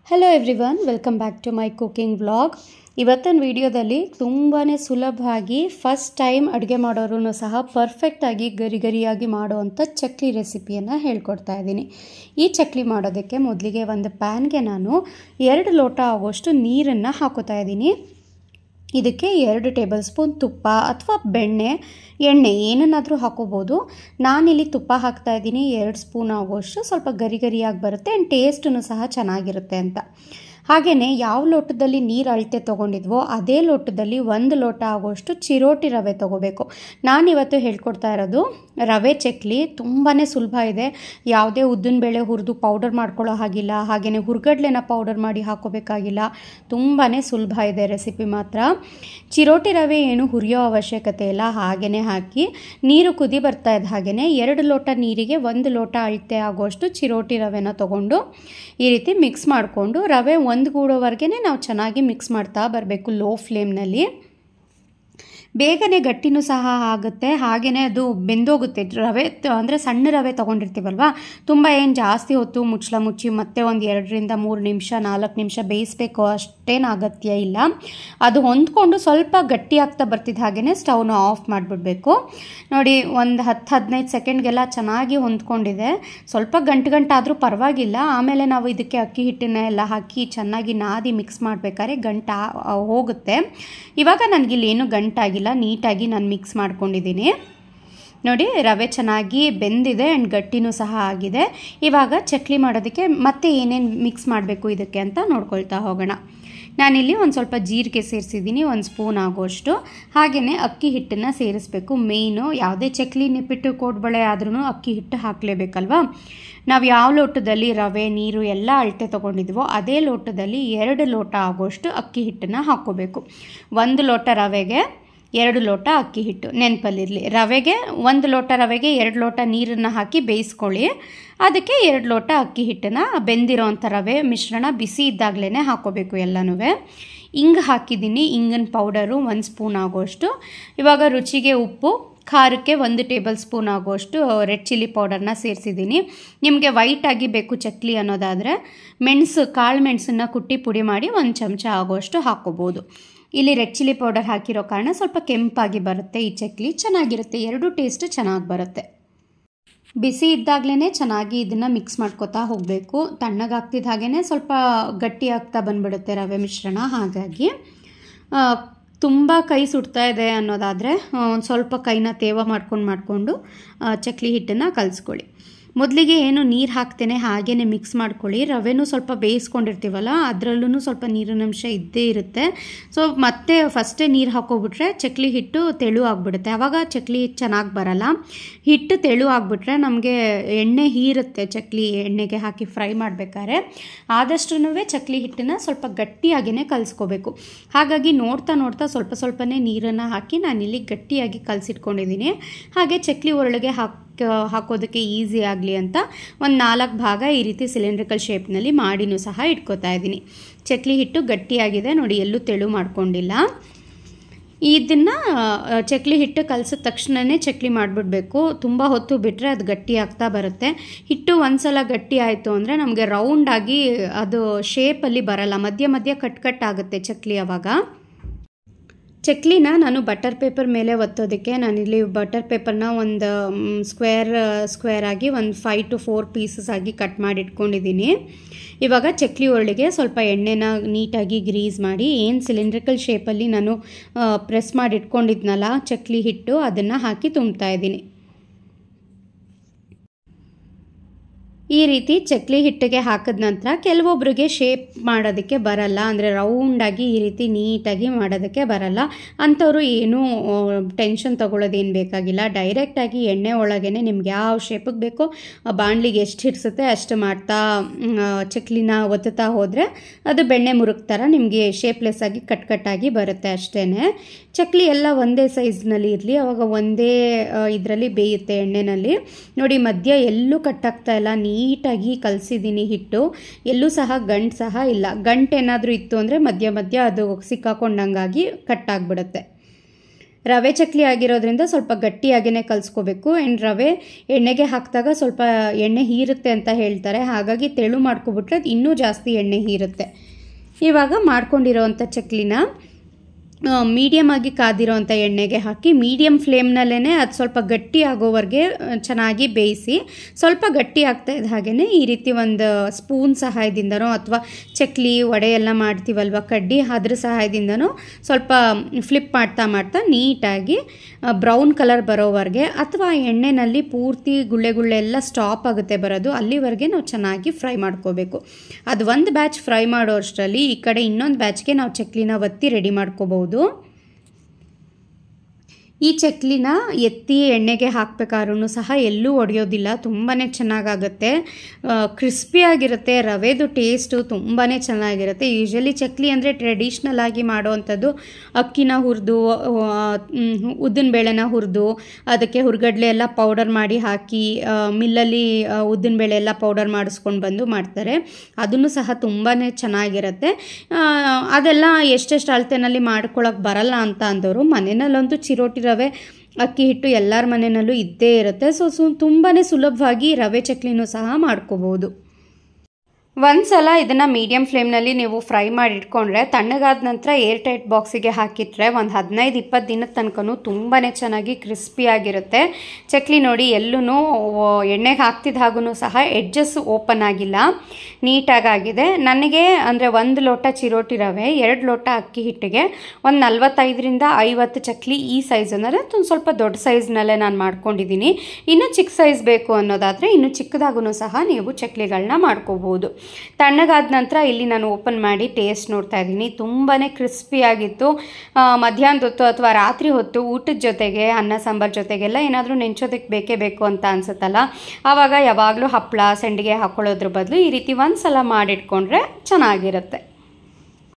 Hello everyone, welcome back to my cooking vlog. ಇವತ್ತಿನ ವಿಡಿಯೋದಲ್ಲಿ ತುಂಬಾ ಸುಲಭವಾಗಿ ಫಸ್ಟ್ ಟೈಮ್ ಅಡುಗೆ ಮಾಡೋರು ಸಹ ಪರ್ಫೆಕ್ಟಾಗಿ ಗರಿಯಾಗಿ ಮಾಡುವಂಥ ಚಕ್ಲಿ ರೆಸಿಪಿಯನ್ನು ಹೇಳ್ಕೊಡ್ತಾ ಇದ್ದೀನಿ. ಈ ಚಕ್ಲಿ ಮಾಡೋದಕ್ಕೆ ಮೊದಲಿಗೆ ಒಂದು ಪ್ಯಾನ್ಗೆ ನಾನು 2 ಲೋಟ ಆಗೋಷ್ಟು ನೀರನ್ನು ಹಾಕೋತಾ ಇದ್ದೀನಿ. ಇದಕ್ಕೆ 2 ಟೇಬಲ್ ಸ್ಪೂನ್ ತುಪ್ಪ ಅಥವಾ ಎಣ್ಣೆ ಏನನ್ನಾದರೂ ಹಾಕೋಬೋದು. ನಾನಿಲ್ಲಿ ತುಪ್ಪ ಹಾಕ್ತಾ ಇದ್ದೀನಿ. 2 ಸ್ಪೂನ್ ಆಗೋಷ್ಟು ಸ್ವಲ್ಪ ಗರಿಯಾಗಿ ಬರುತ್ತೆ ಆ್ಯಂಡ್ ಟೇಸ್ಟೂ ಸಹ ಚೆನ್ನಾಗಿರುತ್ತೆ ಅಂತ. ಹಾಗೆಯೇ ಯಾವ ಲೋಟದಲ್ಲಿ ನೀರು ಅಳತೆ ತೊಗೊಂಡಿದ್ವೋ ಅದೇ ಲೋಟದಲ್ಲಿ 1 ಲೋಟ ಆಗೋಷ್ಟು ಚಿರೋಟಿ ರವೆ ತೊಗೋಬೇಕು. ನಾನಿವತ್ತು ಹೇಳ್ಕೊಡ್ತಾ ಇರೋದು ರವೆ ಚಕ್ಲಿ. ತುಂಬಾ ಸುಲಭ ಇದೆ. ಯಾವುದೇ ಉದ್ದಿನಬೇಳೆ ಹುರಿದು ಪೌಡರ್ ಮಾಡ್ಕೊಳ್ಳೋ ಹಾಗಿಲ್ಲ, ಹಾಗೆಯೇ ಹುರ್ಗಡ್ಲೆನ ಪೌಡರ್ ಮಾಡಿ ಹಾಕೋಬೇಕಾಗಿಲ್ಲ. ತುಂಬಾ ಸುಲಭ ಇದೆ ರೆಸಿಪಿ ಮಾತ್ರ. ಚಿರೋಟಿ ರವೆ ಏನು ಹುರಿಯೋ ಅವಶ್ಯಕತೆ ಇಲ್ಲ. ಹಾಗೆಯೇ ಹಾಕಿ ನೀರು ಕುದಿ ಬರ್ತಾ ಇದ್ದ ಹಾಗೆಯೇ 2 ಲೋಟ ನೀರಿಗೆ 1 ಲೋಟ ಅಳತೆ ಆಗೋಷ್ಟು ಚಿರೋಟಿ ರವೆನ ತೊಗೊಂಡು ಈ ರೀತಿ ಮಿಕ್ಸ್ ಮಾಡಿಕೊಂಡು ರವೆ ಒಂದುಗೂಡೋವರೆಗೆ ನಾವು ಚೆನ್ನಾಗಿ ಮಿಕ್ಸ್ ಮಾಡ್ತಾ ಬರಬೇಕು ಲೋ ಫ್ಲೇಮ್ನಲ್ಲಿ. ಬೇಗನೆ ಗಟ್ಟಿನೂ ಸಹ ಆಗುತ್ತೆ, ಹಾಗೆಯೇ ಅದು ಬೆಂದೋಗುತ್ತೆ. ರವೆ ಅಂದರೆ ಸಣ್ಣ ರವೆ ತೊಗೊಂಡಿರ್ತೀವಲ್ವ, ತುಂಬ ಏನು ಜಾಸ್ತಿ ಹೊತ್ತು ಮುಚ್ಚಿ ಮತ್ತೆ ಒಂದು 2-3 ನಿಮಿಷ 4 ನಿಮಿಷ ಬೇಯಿಸಬೇಕು ಅಷ್ಟೇನು ಅಗತ್ಯ ಇಲ್ಲ. ಅದು ಹೊಂದ್ಕೊಂಡು ಸ್ವಲ್ಪ ಗಟ್ಟಿ ಆಗ್ತಾ ಬರ್ತಿದ್ದ ಹಾಗೆಯೇ ಸ್ಟವ್ನ ಆಫ್ ಮಾಡಿಬಿಡ್ಬೇಕು. ನೋಡಿ, ಒಂದು 10-15 ಸೆಕೆಂಡ್ಗೆಲ್ಲ ಚೆನ್ನಾಗಿ ಹೊಂದ್ಕೊಂಡಿದೆ. ಸ್ವಲ್ಪ ಗಂಟಾದರೂ ಪರವಾಗಿಲ್ಲ. ಆಮೇಲೆ ನಾವು ಇದಕ್ಕೆ ಅಕ್ಕಿ ಹಿಟ್ಟನ್ನ ಎಲ್ಲ ಹಾಕಿ ಚೆನ್ನಾಗಿ ನಾದಿ ಮಿಕ್ಸ್ ಮಾಡಬೇಕಾದ್ರೆ ಗಂಟು ಹೋಗುತ್ತೆ. ಇವಾಗ ನನಗಿಲ್ಲಿ ಏನು ಗಂಟಾಗಿಲ್ಲ, ನೀಟಾಗಿ ನಾನು ಮಿಕ್ಸ್ ಮಾಡ್ಕೊಂಡಿದ್ದೀನಿ. ನೋಡಿ, ರವೆ ಚೆನ್ನಾಗಿ ಬೆಂದಿದೆ ಆ್ಯಂಡ್ ಗಟ್ಟಿನೂ ಸಹ ಆಗಿದೆ. ಇವಾಗ ಚಕ್ಲಿ ಮಾಡೋದಕ್ಕೆ ಮತ್ತೆ ಏನೇನು ಮಿಕ್ಸ್ ಮಾಡಬೇಕು ಇದಕ್ಕೆ ಅಂತ ನೋಡ್ಕೊಳ್ತಾ ಹೋಗೋಣ. ನಾನಿಲ್ಲಿ ಒಂದು ಸ್ವಲ್ಪ ಜೀರಿಗೆ ಸೇರಿಸಿದ್ದೀನಿ, 1 ಸ್ಪೂನ್ ಆಗೋಷ್ಟು. ಹಾಗೆಯೇ ಅಕ್ಕಿ ಹಿಟ್ಟನ್ನು ಸೇರಿಸಬೇಕು. ಮೇಯ್ನು ಯಾವುದೇ ಚಕ್ಲಿ ನಿಪ್ಪಿಟ್ಟು ಕೋಡ್ಬಳೆ ಆದ್ರೂ ಅಕ್ಕಿ ಹಿಟ್ಟು ಹಾಕಲೇಬೇಕಲ್ವ. ನಾವು ಯಾವ ಲೋಟದಲ್ಲಿ ರವೆ ನೀರು ಎಲ್ಲ ಅಳತೆ ತೊಗೊಂಡಿದ್ವೋ ಅದೇ ಲೋಟದಲ್ಲಿ 2 ಲೋಟ ಆಗೋಷ್ಟು ಅಕ್ಕಿ ಹಿಟ್ಟನ್ನು ಹಾಕ್ಕೋಬೇಕು. 1 ಲೋಟ ರವೆಗೆ 2 ಲೋಟ ಅಕ್ಕಿ ಹಿಟ್ಟು ನೆನಪಲ್ಲಿರಲಿ. ರವೆಗೆ 1 ಲೋಟ ರವೆಗೆ 2 ಲೋಟ ನೀರನ್ನು ಹಾಕಿ ಬೇಯಿಸ್ಕೊಳ್ಳಿ. ಅದಕ್ಕೆ 2 ಲೋಟ ಅಕ್ಕಿ ಹಿಟ್ಟನ್ನು ಬೆಂದಿರೋ ಅಂಥ ರವೆ ಮಿಶ್ರಣ ಬಿಸಿ ಇದ್ದಾಗಲೇ ಹಾಕ್ಕೋಬೇಕು ಎಲ್ಲನೂ. ಇಂಗು ಹಾಕಿದ್ದೀನಿ, ಇಂಗಿನ ಪೌಡರು 1 ಸ್ಪೂನ್ ಆಗೋಷ್ಟು. ಇವಾಗ ರುಚಿಗೆ ಉಪ್ಪು, ಖಾರಕ್ಕೆ 1 ಟೇಬಲ್ ಸ್ಪೂನ್ ಆಗೋಷ್ಟು ರೆಡ್ ಚಿಲ್ಲಿ ಪೌಡರ್ನ ಸೇರಿಸಿದ್ದೀನಿ. ನಿಮಗೆ ವೈಟಾಗಿ ಬೇಕು ಚಕ್ಲಿ ಅನ್ನೋದಾದರೆ ಕಾಳು ಮೆಣಸನ್ನು ಕುಟ್ಟಿ ಪುಡಿ ಮಾಡಿ 1 ಚಮಚ ಆಗೋಷ್ಟು ಹಾಕ್ಕೋಬೋದು. ಇಲ್ಲಿ ರೆಡ್ ಚಿಲ್ಲಿ ಪೌಡರ್ ಹಾಕಿರೋ ಕಾರಣ ಸ್ವಲ್ಪ ಕೆಂಪಾಗಿ ಬರುತ್ತೆ. ಈ ಚಕ್ಲಿ ಚೆನ್ನಾಗಿರುತ್ತೆ, 2 ಟೇಸ್ಟ್ ಚೆನ್ನಾಗಿ ಬರುತ್ತೆ. ಬಿಸಿ ಇದ್ದಾಗಲೇ ಚೆನ್ನಾಗಿ ಇದನ್ನು ಮಿಕ್ಸ್ ಮಾಡ್ಕೋತಾ ಹೋಗಬೇಕು. ತಣ್ಣಗಾಗ್ತಿದ್ದ ಹಾಗೇ ಸ್ವಲ್ಪ ಗಟ್ಟಿ ಆಗ್ತಾ ಬಂದ್ಬಿಡುತ್ತೆ ರವೆ ಮಿಶ್ರಣ. ಹಾಗಾಗಿ ತುಂಬ ಕೈ ಸುಡ್ತಾ ಇದೆ ಅನ್ನೋದಾದರೆ ಒಂದು ಸ್ವಲ್ಪ ಕೈನ ತೇವ ಮಾಡಿಕೊಂಡು ಚಕ್ಲಿ ಹಿಟ್ಟನ್ನು ಕಲಿಸ್ಕೊಳ್ಳಿ. ಮೊದಲಿಗೆ ಏನು ನೀರು ಹಾಕ್ತೇನೆ ಹಾಗೇ ಮಿಕ್ಸ್ ಮಾಡ್ಕೊಳ್ಳಿ. ರವೆನೂ ಸ್ವಲ್ಪ ಬೇಯಿಸ್ಕೊಂಡಿರ್ತೀವಲ್ಲ, ಅದರಲ್ಲೂ ಸ್ವಲ್ಪ ನೀರಿನಂಶ ಇದ್ದೇ ಇರುತ್ತೆ. ಸೊ ಮತ್ತೆ ಫಸ್ಟೇ ನೀರು ಹಾಕೋಬಿಟ್ರೆ ಚಕ್ಲಿ ಹಿಟ್ಟು ತೆಳು ಆಗಿಬಿಡುತ್ತೆ. ಆವಾಗ ಚಕ್ಲಿ ಚೆನ್ನಾಗಿ ಬರಲ್ಲ. ಹಿಟ್ಟು ತೆಳು ಆಗಿಬಿಟ್ರೆ ನಮಗೆ ಎಣ್ಣೆ ಹೀರುತ್ತೆ ಚಕ್ಲಿ ಎಣ್ಣೆಗೆ ಹಾಕಿ ಫ್ರೈ ಮಾಡಬೇಕಾದ್ರೆ. ಆದಷ್ಟು ಚಕ್ಲಿ ಹಿಟ್ಟನ್ನು ಸ್ವಲ್ಪ ಗಟ್ಟಿಯಾಗಿಯೇ ಕಲಿಸ್ಕೋಬೇಕು. ಹಾಗಾಗಿ ನೋಡ್ತಾ ಸ್ವಲ್ಪನೇ ನೀರನ್ನು ಹಾಕಿ ನಾನಿಲ್ಲಿ ಗಟ್ಟಿಯಾಗಿ ಕಲಸಿಟ್ಕೊಂಡಿದ್ದೀನಿ. ಹಾಗೆ ಚಕ್ಲಿ ಒರಳಿಗೆ ಹಾಕೋದಕ್ಕೆ ಈಸಿ ಆಗಲಿ ಅಂತ ಒಂದು 4 ಭಾಗ ಈ ರೀತಿ ಸಿಲಿಂಡ್ರಿಕಲ್ ಶೇಪ್ನಲ್ಲಿ ಮಾಡಿನೂ ಸಹ ಇಟ್ಕೋತಾ ಇದ್ದೀನಿ. ಚಕ್ಲಿ ಹಿಟ್ಟು ಗಟ್ಟಿಯಾಗಿದೆ ನೋಡಿ, ಎಲ್ಲೂ ತೆಳು ಮಾಡ್ಕೊಂಡಿಲ್ಲ. ಇದನ್ನು ಚಕ್ಲಿ ಹಿಟ್ಟು ಕಲಸಿದ ತಕ್ಷಣವೇ ಚಕ್ಲಿ ಮಾಡಿಬಿಡ್ಬೇಕು. ತುಂಬ ಹೊತ್ತು ಬಿಟ್ಟರೆ ಅದು ಗಟ್ಟಿ ಆಗ್ತಾ ಬರುತ್ತೆ. ಹಿಟ್ಟು ಒಂದ್ಸಲ ಗಟ್ಟಿ ಆಯಿತು ಅಂದರೆ ನಮಗೆ ರೌಂಡಾಗಿ ಅದು ಶೇಪಲ್ಲಿ ಬರಲ್ಲ, ಮಧ್ಯ ಕಟ್ ಆಗುತ್ತೆ ಚಕ್ಲಿ. ಆವಾಗ ಚಕ್ಲಿನ ನಾನು ಬಟರ್ ಪೇಪರ್ ಮೇಲೆ ಒತ್ತೋದಕ್ಕೆ ನಾನಿಲ್ಲಿ ಬಟರ್ ಪೇಪರ್ನ ಒಂದು ಸ್ಕ್ವೇರ್ ಆಗಿ ಒಂದು 5 to 4 ಪೀಸಸ್ ಆಗಿ ಕಟ್ ಮಾಡಿ ಇಟ್ಕೊಂಡಿದ್ದೀನಿ. ಇವಾಗ ಚಕ್ಲಿ ಒರಳಿಗೆ ಸ್ವಲ್ಪ ಎಣ್ಣೆನ ನೀಟಾಗಿ ಗ್ರೀಸ್ ಮಾಡಿ ಏನು ಸಿಲಿಂಡ್ರಿಕಲ್ ಶೇಪಲ್ಲಿ ನಾನು ಪ್ರೆಸ್ ಮಾಡಿ ಇಟ್ಕೊಂಡಿದ್ನಲ್ಲ ಚಕ್ಲಿ ಹಿಟ್ಟು, ಅದನ್ನು ಹಾಕಿ ತುಂಬ್ತಾ ಇದ್ದೀನಿ. ಈ ರೀತಿ ಚಕ್ಲಿ ಹಿಟ್ಟಿಗೆ ಹಾಕಿದ ನಂತರ ಕೆಲವೊಬ್ಬರಿಗೆ ಶೇಪ್ ಮಾಡೋದಕ್ಕೆ ಬರಲ್ಲ, ಅಂದರೆ ರೌಂಡಾಗಿ ಈ ರೀತಿ ನೀಟಾಗಿ ಮಾಡೋದಕ್ಕೆ ಬರಲ್ಲ. ಅಂಥವ್ರು ಏನೂ ಟೆನ್ಷನ್ ತೊಗೊಳ್ಳೋದೇನು ಬೇಕಾಗಿಲ್ಲ. ಡೈರೆಕ್ಟಾಗಿ ಎಣ್ಣೆ ಒಳಗೇ ನಿಮ್ಗೆ ಯಾವ ಶೇಪಿಗೆ ಬೇಕೋ ಬಾಣಲಿಗೆ ಎಷ್ಟು ಹಿಡಿಸುತ್ತೆ ಅಷ್ಟು ಮಾಡ್ತಾ ಚಕ್ಲಿನ ಒತ್ತುತ್ತಾ ಹೋದರೆ ಅದು ಬೆಣ್ಣೆ ಮುರುಗ್ ಥರ ನಿಮಗೆ ಶೇಪ್ಲೆಸ್ ಆಗಿ ಕಟ್ಟಾಗಿ ಬರುತ್ತೆ ಅಷ್ಟೇ. ಚಕ್ಲಿ ಎಲ್ಲ ಒಂದೇ ಸೈಜ್ನಲ್ಲಿ ಇರಲಿ, ಆವಾಗ ಒಂದೇ ಇದರಲ್ಲಿ ಬೇಯುತ್ತೆ ಎಣ್ಣೆಯಲ್ಲಿ. ನೋಡಿ, ಮಧ್ಯ ಎಲ್ಲೂ ಕಟ್ಟಾಗ್ತಾ ಇಲ್ಲ, ನೀಟಾಗಿ ಕಲಸಿದ್ದೀನಿ ಹಿಟ್ಟು. ಎಲ್ಲೂ ಸಹ ಗಂಟು ಸಹ ಇಲ್ಲ. ಗಂಟು ಏನಾದರೂ ಇತ್ತು ಅಂದರೆ ಮಧ್ಯ ಅದು ಸಿಕ್ಕಾಕೊಂಡಂಗಾಗಿ ಕಟ್ಟಾಗ್ಬಿಡುತ್ತೆ. ರವೆ ಚಕ್ಲಿ ಆಗಿರೋದ್ರಿಂದ ಸ್ವಲ್ಪ ಗಟ್ಟಿಯಾಗಿಯೇ ಕಲಿಸ್ಕೋಬೇಕು. ಆ್ಯಂಡ್ ರವೆ ಎಣ್ಣೆಗೆ ಹಾಕಿದಾಗ ಸ್ವಲ್ಪ ಎಣ್ಣೆ ಹೀರುತ್ತೆ ಅಂತ ಹೇಳ್ತಾರೆ, ಹಾಗಾಗಿ ತೆಳು ಮಾಡ್ಕೊಬಿಟ್ರೆ ಅದು ಇನ್ನೂ ಜಾಸ್ತಿ ಎಣ್ಣೆ ಹೀರುತ್ತೆ. ಇವಾಗ ಮಾಡ್ಕೊಂಡಿರೋವಂಥ ಚಕ್ಲಿನ ಮೀಡಿಯಮ್ ಆಗಿ ಕಾದಿರೋವಂಥ ಎಣ್ಣೆಗೆ ಹಾಕಿ ಮೀಡಿಯಮ್ ಫ್ಲೇಮ್ನಲ್ಲೇ ಅದು ಸ್ವಲ್ಪ ಗಟ್ಟಿ ಆಗೋವರೆಗೆ ಚೆನ್ನಾಗಿ ಬೇಯಿಸಿ, ಸ್ವಲ್ಪ ಗಟ್ಟಿ ಆಗ್ತಾ ಇದ್ದ ಹಾಗೆಯೇ ಈ ರೀತಿ ಒಂದು ಸ್ಪೂನ್ ಸಹಾಯದಿಂದನೋ ಅಥವಾ ಚಕ್ಲಿ ವಡೆ ಎಲ್ಲ ಮಾಡ್ತೀವಲ್ವ ಕಡ್ಡಿ, ಅದ್ರ ಸಹಾಯದಿಂದನೋ ಸ್ವಲ್ಪ ಫ್ಲಿಪ್ ಮಾಡ್ತಾ ಮಾಡ್ತಾ ನೀಟಾಗಿ ಬ್ರೌನ್ ಕಲರ್ ಬರೋವರೆಗೆ ಅಥವಾ ಎಣ್ಣೆಯಲ್ಲಿ ಪೂರ್ತಿ ಗುಳ್ಳೆ ಗುಳ್ಳೆ ಎಲ್ಲ ಸ್ಟಾಪ್ ಆಗುತ್ತೆ ಬರೋದು, ಅಲ್ಲಿವರೆಗೆ ನಾವು ಚೆನ್ನಾಗಿ ಫ್ರೈ ಮಾಡ್ಕೋಬೇಕು. ಅದು ಒಂದು ಬ್ಯಾಚ್ ಫ್ರೈ ಮಾಡೋ ಅಷ್ಟರಲ್ಲಿ ಈ ಕಡೆ ಇನ್ನೊಂದು ಬ್ಯಾಚ್ಗೆ ನಾವು ಚಕ್ಲಿನ ಒತ್ತಿ ರೆಡಿ ಮಾಡ್ಕೋಬಹುದು. ಈ ಚಕ್ಲಿನ ಎತ್ತಿ ಎಣ್ಣೆಗೆ ಹಾಕಬೇಕಾದ್ರೂ ಸಹ ಎಲ್ಲೂ ಒಡೆಯೋದಿಲ್ಲ, ತುಂಬಾ ಚೆನ್ನಾಗಾಗುತ್ತೆ, ಕ್ರಿಸ್ಪಿಯಾಗಿರುತ್ತೆ. ರವೆದು ಟೇಸ್ಟು ತುಂಬಾ ಚೆನ್ನಾಗಿರುತ್ತೆ. ಯೂಶ್ವಲಿ ಚಕ್ಲಿ ಅಂದರೆ ಟ್ರೆಡಿಷ್ನಲ್ ಆಗಿ ಮಾಡೋವಂಥದ್ದು ಅಕ್ಕಿನ ಹುರಿದು ಉದ್ದಿನಬೇಳೆನ ಹುರಿದು ಅದಕ್ಕೆ ಹುರ್ಗಡ್ಲೆ ಎಲ್ಲ ಪೌಡರ್ ಮಾಡಿ ಹಾಕಿ ಮಿಲ್ಲಲ್ಲಿ ಉದ್ದಿನಬೇಳೆ ಎಲ್ಲ ಪೌಡರ್ ಮಾಡಿಸ್ಕೊಂಡು ಬಂದು ಮಾಡ್ತಾರೆ. ಅದನ್ನು ಸಹ ತುಂಬಾ ಚೆನ್ನಾಗಿರುತ್ತೆ. ಅದೆಲ್ಲ ಎಷ್ಟೆಷ್ಟು ಅಳತೆನಲ್ಲಿ ಮಾಡ್ಕೊಳಕ್ಕೆ ಬರಲ್ಲ ಅಂತ ಅಂದವರು ಮನೆಯಲ್ಲಂತೂ ಚಿರೋಟಿ ರವೆ ಅಕ್ಕಿ ಹಿಟ್ಟು ಎಲ್ಲರ ಮನೆಯಲ್ಲೂ ಇದ್ದೇ ಇರುತ್ತೆ. ತುಂಬಾ ಸುಲಭವಾಗಿ ರವೆ ಚಕ್ಲಿನೂ ಸಹ ಮಾಡ್ಕೋಬೋದು. ಒಂದು ಸಲ ಇದನ್ನು ಮೀಡಿಯಮ್ ಫ್ಲೇಮ್ನಲ್ಲಿ ನೀವು ಫ್ರೈ ಮಾಡಿ ಇಟ್ಕೊಂಡ್ರೆ ತಣ್ಣಗಾದ ನಂತರ ಏರ್ ಟೈಟ್ ಬಾಕ್ಸಿಗೆ ಹಾಕಿಟ್ರೆ ಒಂದು 15-20 ದಿನದ ತನಕನೂ ತುಂಬಾ ಚೆನ್ನಾಗಿ ಕ್ರಿಸ್ಪಿಯಾಗಿರುತ್ತೆ. ಚಕ್ಲಿ ನೋಡಿ ಎಲ್ಲೂ ಎಣ್ಣೆಗೆ ಹಾಕ್ತಿದ್ದ ಹಾಗೂ ಸಹ ಎಡ್ಜಸ್ ಓಪನ್ ಆಗಿಲ್ಲ, ನೀಟಾಗಾಗಿದೆ. ನನಗೆ ಅಂದರೆ 1 ಲೋಟ ಚಿರೋಟಿ ರವೆ 2 ಲೋಟ ಅಕ್ಕಿ ಹಿಟ್ಟಿಗೆ ಒಂದು 45-50 ಚಕ್ಲಿ ಈ ಸೈಜ್ ಅಂದರೆ ಒಂದು ಸ್ವಲ್ಪ ದೊಡ್ಡ ಸೈಜ್ನಲ್ಲೇ ನಾನು ಮಾಡ್ಕೊಂಡಿದ್ದೀನಿ. ಇನ್ನೂ ಚಿಕ್ಕ ಸೈಜ್ ಬೇಕು ಅನ್ನೋದಾದರೆ ಇನ್ನೂ ಚಿಕ್ಕದಾಗೂ ಸಹ ನೀವು ಚಕ್ಲಿಗಳನ್ನ ಮಾಡ್ಕೋಬೋದು. ತಣ್ಣಗಾದ ನಂತರ ಇಲ್ಲಿ ನಾನು ಓಪನ್ ಮಾಡಿ ಟೇಸ್ಟ್ ನೋಡ್ತಾ ಇದ್ದೀನಿ. ತುಂಬಾ ಕ್ರಿಸ್ಪಿಯಾಗಿತ್ತು. ಮಧ್ಯಾಹ್ನದ ಹೊತ್ತು ಅಥವಾ ರಾತ್ರಿ ಹೊತ್ತು ಊಟದ ಜೊತೆಗೆ ಅನ್ನ ಸಾಂಬಾರು ಜೊತೆಗೆಲ್ಲ ಏನಾದರೂ ನೆಂಚೋದಕ್ಕೆ ಬೇಕೇ ಬೇಕು ಅಂತ ಅನ್ಸುತ್ತಲ್ಲ, ಆವಾಗ ಯಾವಾಗಲೂ ಹಪ್ಪಳ ಸಂಡಿಗೆ ಹಾಕ್ಕೊಳ್ಳೋದ್ರ ಬದಲು ಈ ರೀತಿ ಒಂದು ಸಲ ಮಾಡಿಟ್ಕೊಂಡ್ರೆ ಚೆನ್ನಾಗಿರುತ್ತೆ.